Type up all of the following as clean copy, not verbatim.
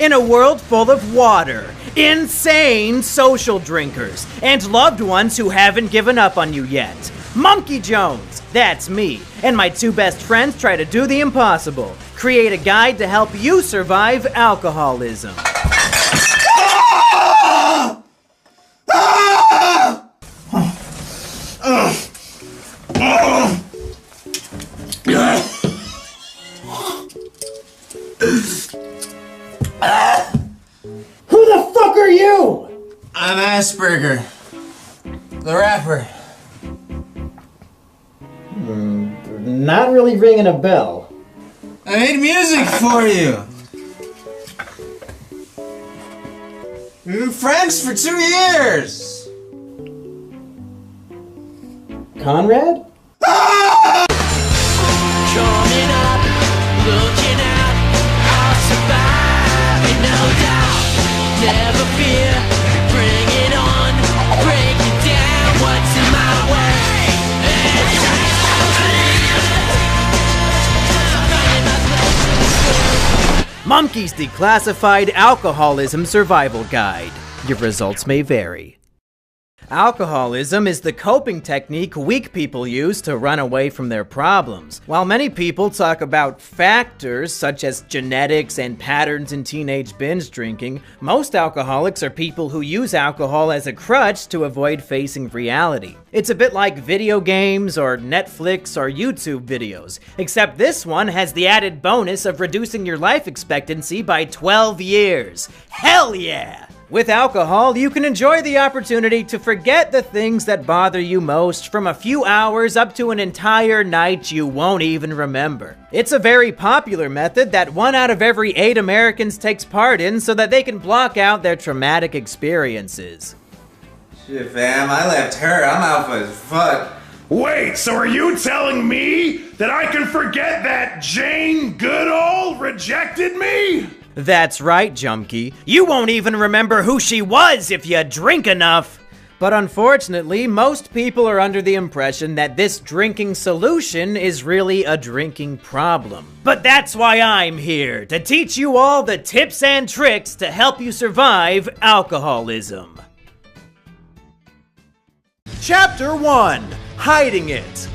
In a world full of water, insane social drinkers, and loved ones who haven't given up on you yet, Mumkey Jones, that's me, and my two best friends try to do the impossible. Create a guide to help you survive alcoholism. Who the fuck are you? I'm Asperger, the rapper. Not really ringing a bell. I made music for you. We've been friends for 2 years. Conrad? Coming up, looking out, I'll survive, no doubt. Never fear, bring it on, break it down, what's in my way? Mumkey's Declassified Alcoholism Survival Guide. Your results may vary. Alcoholism is the coping technique weak people use to run away from their problems. While many people talk about factors such as genetics and patterns in teenage binge drinking, most alcoholics are people who use alcohol as a crutch to avoid facing reality. It's a bit like video games or Netflix or YouTube videos, except this one has the added bonus of reducing your life expectancy by 12 years. Hell yeah! With alcohol, you can enjoy the opportunity to forget the things that bother you most from a few hours up to an entire night you won't even remember. It's a very popular method that 1 out of every 8 Americans takes part in so that they can block out their traumatic experiences. Shit, fam, I left her. I'm alpha as fuck. Wait, so are you telling me that I can forget that Jane Goodall rejected me? That's right, Jumkey. You won't even remember who she was if you drink enough. But unfortunately, most people are under the impression that this drinking solution is really a drinking problem. But that's why I'm here, to teach you all the tips and tricks to help you survive alcoholism. Chapter 1: Hiding It.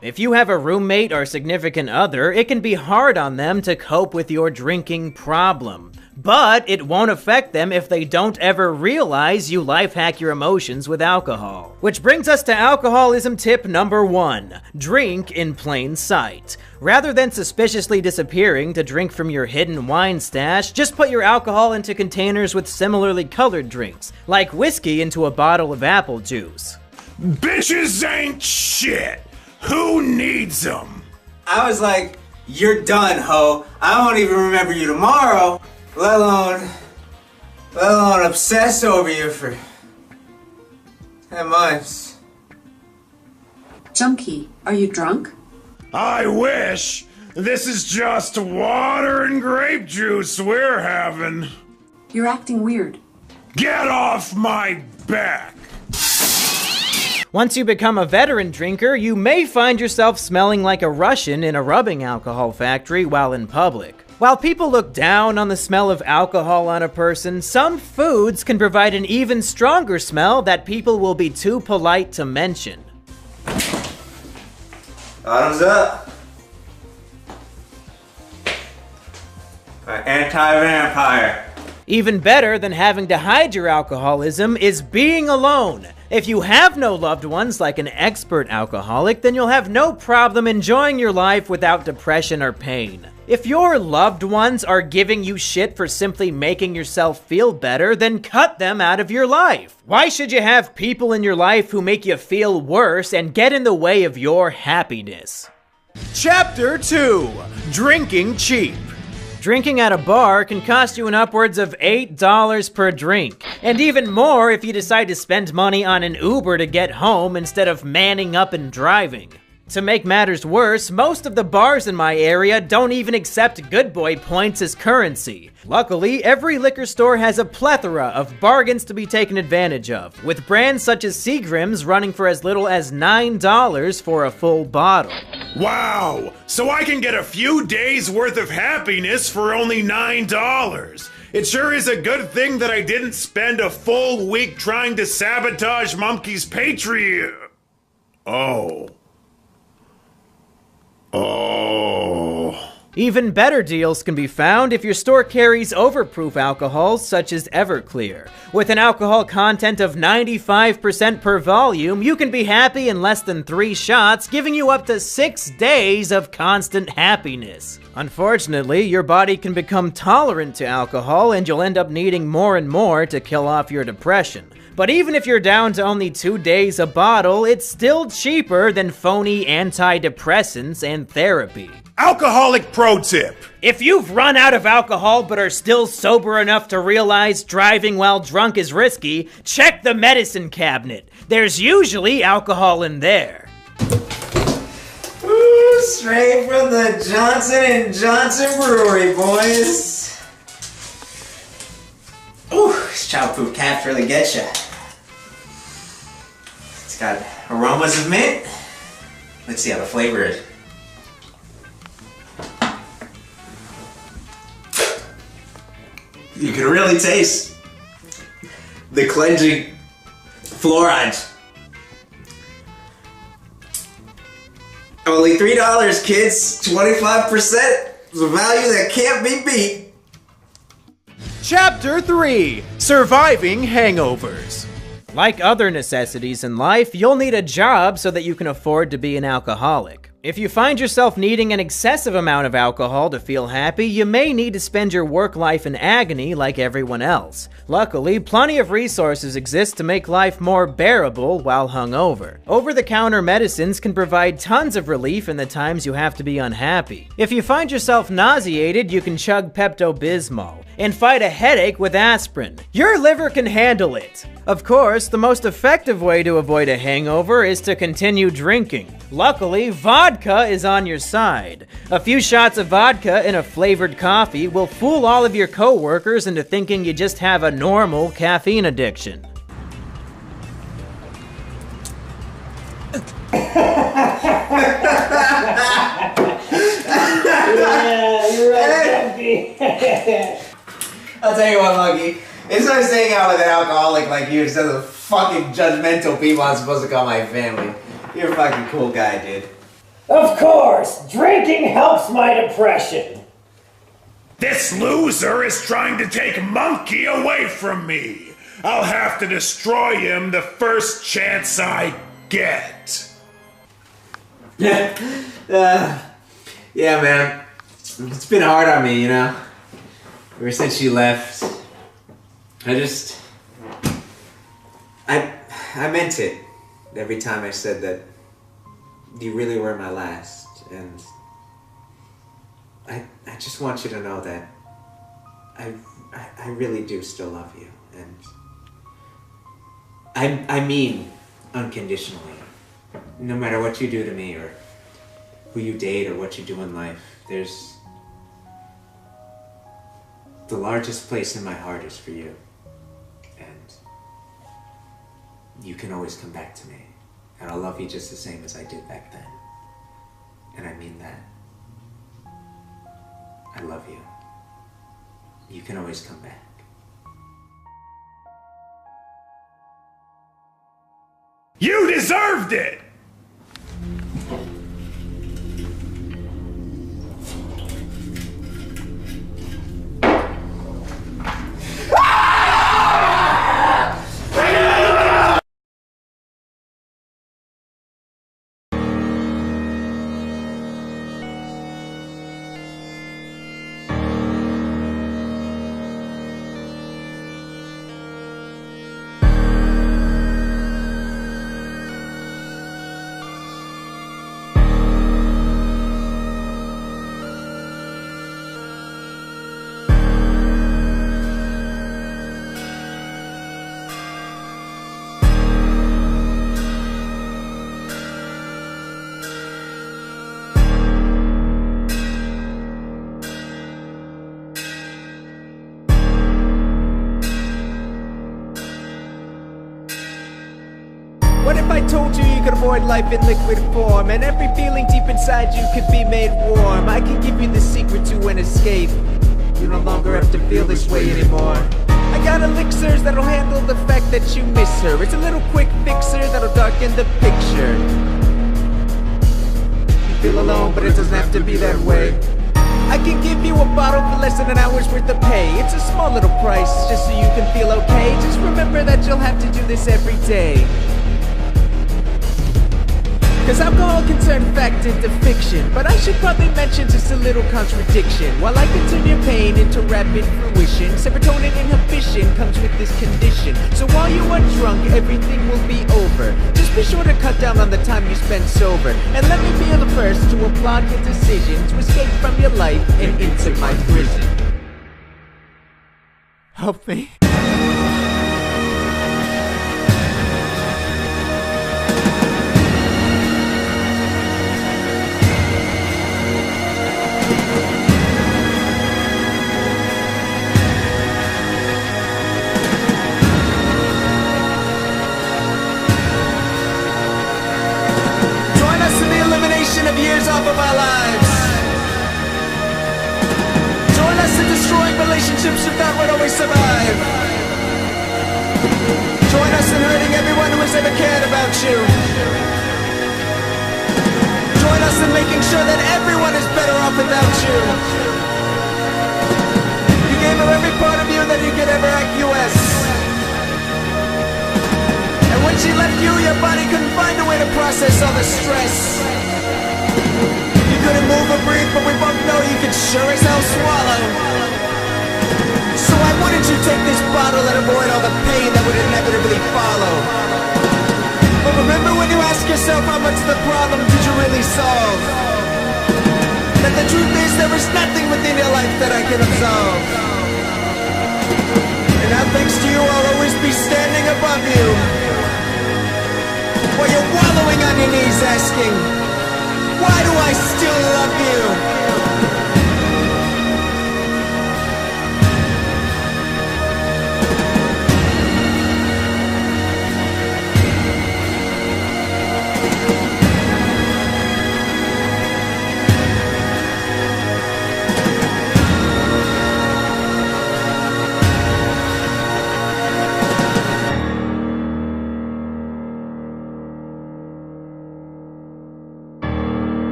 If you have a roommate or significant other, it can be hard on them to cope with your drinking problem. But it won't affect them if they don't ever realize you life hack your emotions with alcohol. Which brings us to alcoholism tip number 1. Drink in plain sight. Rather than suspiciously disappearing to drink from your hidden wine stash, just put your alcohol into containers with similarly colored drinks, like whiskey into a bottle of apple juice. Bitches ain't shit. Who needs them? I was like, you're done, ho. I won't even remember you tomorrow, let alone obsess over you for 10 months. Junkie, are you drunk? I wish. This is just water and grape juice we're having. You're acting weird. Get off my back. Once you become a veteran drinker, you may find yourself smelling like a Russian in a rubbing alcohol factory while in public. While people look down on the smell of alcohol on a person, some foods can provide an even stronger smell that people will be too polite to mention. Bottoms up. Anti-vampire. Even better than having to hide your alcoholism is being alone. If you have no loved ones like an expert alcoholic, then you'll have no problem enjoying your life without depression or pain. If your loved ones are giving you shit for simply making yourself feel better, then cut them out of your life. Why should you have people in your life who make you feel worse and get in the way of your happiness? Chapter 2: Drinking Cheap. Drinking at a bar can cost you an upwards of $8 per drink, and even more if you decide to spend money on an Uber to get home instead of manning up and driving. To make matters worse, most of the bars in my area don't even accept good boy points as currency. Luckily, every liquor store has a plethora of bargains to be taken advantage of, with brands such as Seagram's running for as little as $9 for a full bottle. Wow! So I can get a few days worth of happiness for only $9. It sure is a good thing that I didn't spend a full week trying to sabotage Mumkey's Patreon. Oh. Even better deals can be found if your store carries overproof alcohols such as Everclear. With an alcohol content of 95% per volume, you can be happy in less than 3 shots, giving you up to 6 days of constant happiness. Unfortunately, your body can become tolerant to alcohol and you'll end up needing more and more to kill off your depression. But even if you're down to only 2 days a bottle, it's still cheaper than phony antidepressants and therapy. Alcoholic pro tip. If you've run out of alcohol but are still sober enough to realize driving while drunk is risky, check the medicine cabinet. There's usually alcohol in there. Ooh, straight from the Johnson & Johnson Brewery, boys. Ooh, this childproof caps really get ya. It's got aromas of mint. Let's see how the flavor is. You can really taste the cleansing fluorides. Only $3, kids. 25%. It's a value that can't be beat. Chapter 3: Surviving Hangovers. Like other necessities in life, you'll need a job so that you can afford to be an alcoholic. If you find yourself needing an excessive amount of alcohol to feel happy, you may need to spend your work life in agony like everyone else. Luckily, plenty of resources exist to make life more bearable while hungover. Over-the-counter medicines can provide tons of relief in the times you have to be unhappy. If you find yourself nauseated, you can chug Pepto-Bismol and fight a headache with aspirin. Your liver can handle it. Of course, the most effective way to avoid a hangover is to continue drinking. Luckily, vodka is on your side. A few shots of vodka in a flavored coffee will fool all of your coworkers into thinking you just have a normal caffeine addiction. I'll tell you what, Mumkey. It's nice hanging out with an alcoholic like you instead of the fucking judgmental people I'm supposed to call my family. You're a fucking cool guy, dude. Of course! Drinking helps my depression! This loser is trying to take Mumkey away from me. I'll have to destroy him the first chance I get. Yeah, man. It's been hard on me, you know? Ever since you left. I meant it every time I said that you really were my last, and I just want you to know that I really do still love you, and I mean unconditionally. No matter what you do to me, or who you date, or what you do in life, there's the largest place in my heart is for you. You can always come back to me, and I'll love you just the same as I did back then. And I mean that. I love you. You can always come back. You deserved it! What if I told you you could avoid life in liquid form, and every feeling deep inside you could be made warm? I can give you the secret to an escape. You no longer have to feel this way anymore. I got elixirs that'll handle the fact that you miss her. It's a little quick fixer that'll darken the picture. You feel alone, but it doesn't have to be that way. I can give you a bottle for less than an hour's worth of pay. It's a small little price, just so you can feel okay. Just remember that you'll have to do this every day. Cause alcohol can turn fact into fiction, but I should probably mention just a little contradiction. While I can turn your pain into rapid fruition, serotonin inhibition comes with this condition. So while you are drunk, everything will be over. Just be sure to cut down on the time you spend sober. And let me be the first to applaud your decision to escape from your life and into my prison. Help me. Of years off of our lives. Join us in destroying relationships you thought would always survive. Join us in hurting everyone who has ever cared about you. Join us in making sure that everyone is better off without you. You gave her every part of you that you could ever acquiesce. And when she left you, your body couldn't find a way to process all the stress. You couldn't move or breathe, but we both know you could sure as hell swallow. So why wouldn't you take this bottle and avoid all the pain that would inevitably follow? But remember when you ask yourself how much of the problem did you really solve? That the truth is there is nothing within your life that I can absolve. And now thanks to you I'll always be standing above you, while you're wallowing on your knees asking, why do I still love you?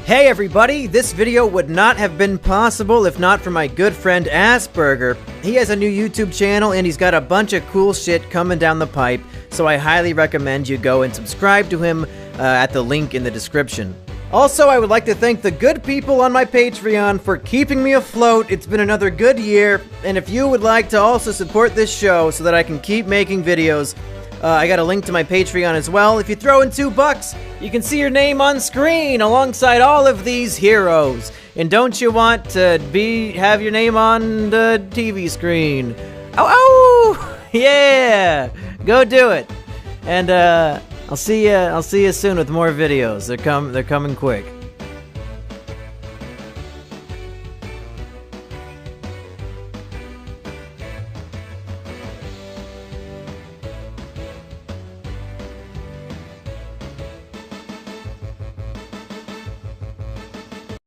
Hey everybody, this video would not have been possible if not for my good friend Asperger. He has a new YouTube channel and he's got a bunch of cool shit coming down the pipe, so I highly recommend you go and subscribe to him at the link in the description. Also, I would like to thank the good people on my Patreon for keeping me afloat. It's been another good year, and if you would like to also support this show so that I can keep making videos, I got a link to my Patreon as well. If you throw in $2, you can see your name on screen alongside all of these heroes. And don't you want to have your name on the TV screen? Oh, yeah! Go do it. And I'll see you soon with more videos. They're coming quick.